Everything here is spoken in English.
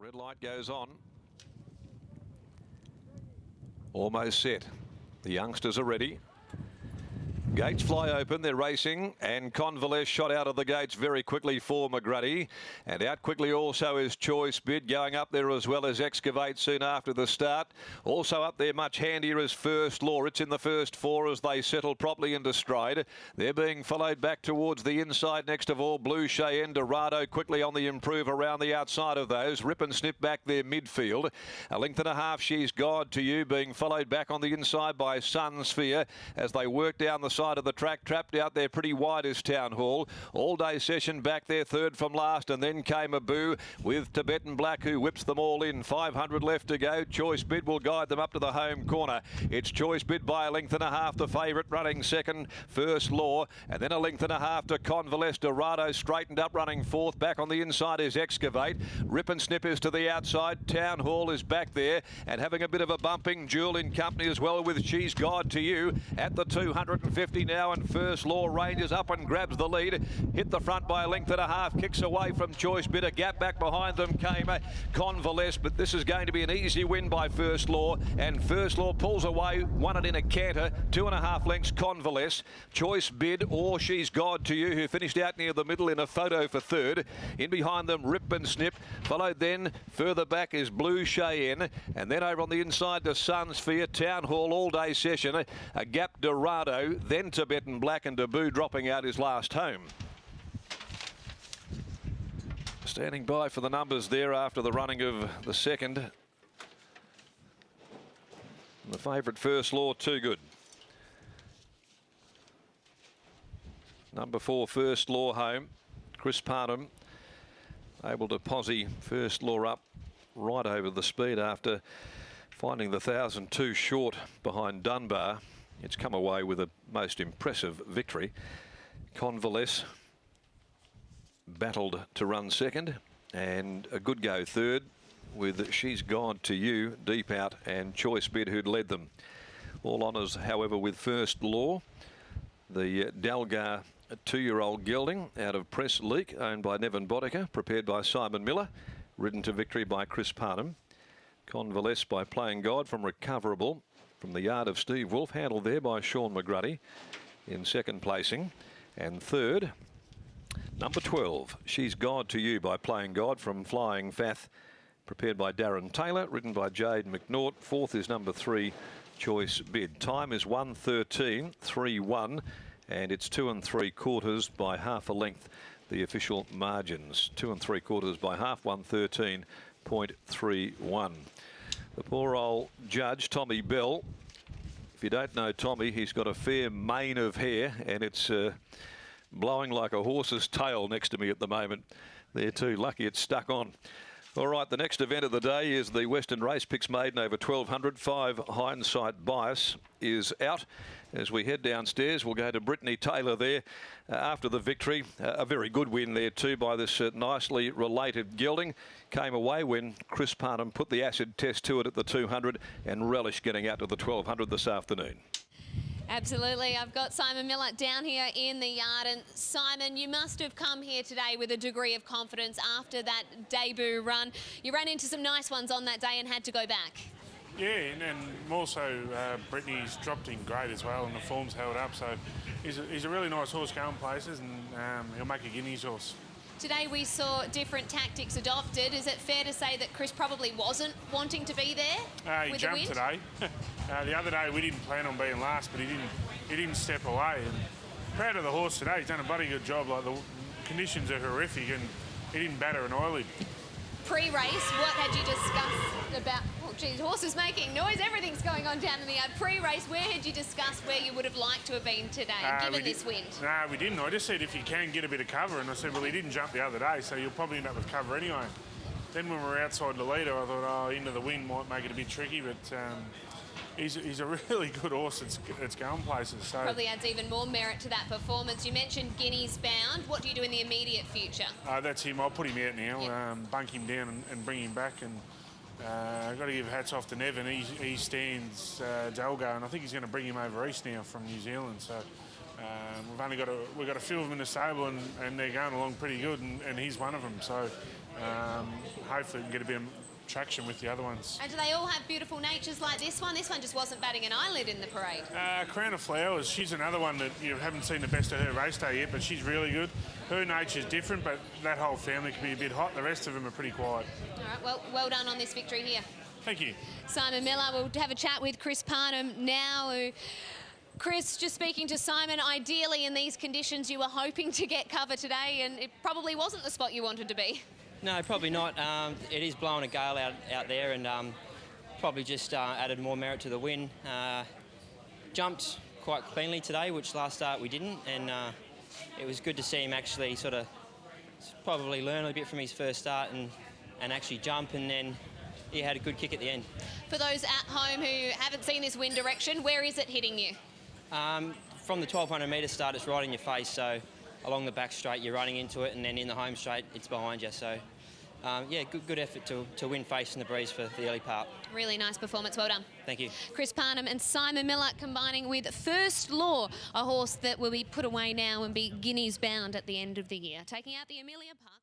Red light goes on. Almost set. The youngsters are ready. Gates fly open, they're racing, and Convalesce shot out of the gates very quickly for McGrady. And out quickly also is Choice Bid, going up there as well as Excavate soon after the start. Also up there much handier is First Law. It's in the first four as they settle properly into stride. They're being followed back towards the inside next of all. Blue Cheyenne, Dorado quickly on the improve around the outside of those. Rip and Snip back their midfield. A length and a half, She's God to You, being followed back on the inside by Sun Sphere as they work down the side of the track. Trapped out there pretty wide is Town Hall. All day session back there, third from last, and then came Abu with Tibetan Black, who whips them all in. 500 left to go. Choice Bid will guide them up to the home corner. It's Choice Bid by a length and a half, the favourite, running second. First Law, and then a length and a half to Convalesce. Dorado straightened up, running fourth. Back on the inside is Excavate. Rip and Snip is to the outside. Town Hall is back there and having a bit of a bumping. Jewel in company as well with She's God to You at the 250 now, and First Law ranges up and grabs the lead. Hit the front by a length and a half, kicks away from Choice Bid. A gap back behind them came Convalesce, but this is going to be an easy win by First Law, and First Law pulls away, won it in a canter, 2.5 lengths Convalesce. Choice Bid or She's God to You, who finished out near the middle in a photo for third. In behind them Rip and Snip, followed then further back is Blue Cheyenne, and then over on the inside to Sun Sphere. Town Hall all day session, a gap Dorado, then Tibetan Black, and Abu dropping out his last home. Standing by for the numbers there after the running of the second. The favourite First Law, too good. Number 4 First Law home. Chris Parnham able to posse First Law up right over the speed after finding the 1,002 short behind Dunbar. It's come away with a most impressive victory. Convalesce battled to run second, and a good go third with She's God to You deep out, and Choice Bid who'd led them. All honours, however, with First Law. The Dalgar 2-year-old gelding out of Press Leak, owned by Nevin Boddicker, prepared by Simon Miller, ridden to victory by Chris Parnham. Convalesce by Playing God from Recoverable from the yard of Steve Wolfe, handled there by Sean McGrady in second placing. And third, number 12, She's God to You by Playing God from Flying Fath, prepared by Darren Taylor, ridden by Jade McNaught. Fourth is number 3, Choice Bid. Time is 1:13.31, and it's 2 3/4 by half a length, the official margins. 2 3/4 by half, 1:13.31. The poor old judge, Tommy Bell. If you don't know Tommy, he's got a fair mane of hair, and it's blowing like a horse's tail next to me at the moment. There too, lucky it's stuck on. All right, the next event of the day is the Western Race Picks Maiden over 1,200. 5 Hindsight Bias is out. As we head downstairs, we'll go to Brittany Taylor there after the victory. A very good win there too by this nicely related gelding. Came away when Chris Parnham put the acid test to it at the 200 and relished getting out to the 1,200 this afternoon. Absolutely. I've got Simon Miller down here in the yard. And Simon, you must have come here today with a degree of confidence after that debut run. You ran into some nice ones on that day and had to go back. Yeah, and more so Brittany's dropped in great as well, and the form's held up. So he's a really nice horse going places, and he'll make a Guineas horse. Today we saw different tactics adopted. Is it fair to say that Chris probably wasn't wanting to be there he jumped today. The other day we didn't plan on being last, but he didn't step away. And proud of the horse today. He's done a bloody good job. Like, the conditions are horrific, and he didn't batter an eyelid. Pre-race, what had you discussed about... Oh, geez, horse is making noise. Everything's going on down in the yard. Pre-race, where had you discussed where you would have liked to have been today, given this wind? No, we didn't. I just said if you can get a bit of cover, and I said, well, he didn't jump the other day, so you'll probably end up with cover anyway. Then when we were outside the leader, I thought, oh, into the wind might make it a bit tricky, but he's a really good horse that's going places. So probably adds even more merit to that performance. You mentioned Guineas bound. What do you do in the immediate future? That's him. I'll put him out now, yep. Bunk him down and bring him back. And I've got to give hats off to Nevin. He stands Dalgar, and I think he's going to bring him over east now from New Zealand. So we've got a few of them in the stable, and they're going along pretty good, and he's one of them. So Hopefully we can get a bit of traction with the other ones. And do they all have beautiful natures like this one? This one just wasn't batting an eyelid in the parade. Crown of Flowers, she's another one that you haven't seen the best of her race day yet, but she's really good. Her nature's different, but that whole family can be a bit hot. The rest of them are pretty quiet. All right, well done on this victory here. Thank you. Simon Miller, we'll have a chat with Chris Parnham now. Chris, just speaking to Simon, ideally in these conditions you were hoping to get cover today, and it probably wasn't the spot you wanted to be. No, probably not. It is blowing a gale out there, and probably just added more merit to the win. Jumped quite cleanly today, which last start we didn't, and it was good to see him actually sort of probably learn a bit from his first start and actually jump, and then he had a good kick at the end. For those at home who haven't seen this wind direction, where is it hitting you? From the 1200 metre start, it's right in your face, so along the back straight you're running into it, and then in the home straight it's behind you. So yeah, good effort to win face in the breeze for the early part. Really nice performance, well done. Thank you. Chris Parnham and Simon Miller combining with First Law, a horse that will be put away now and be guineas bound at the end of the year. Taking out the Amelia Park.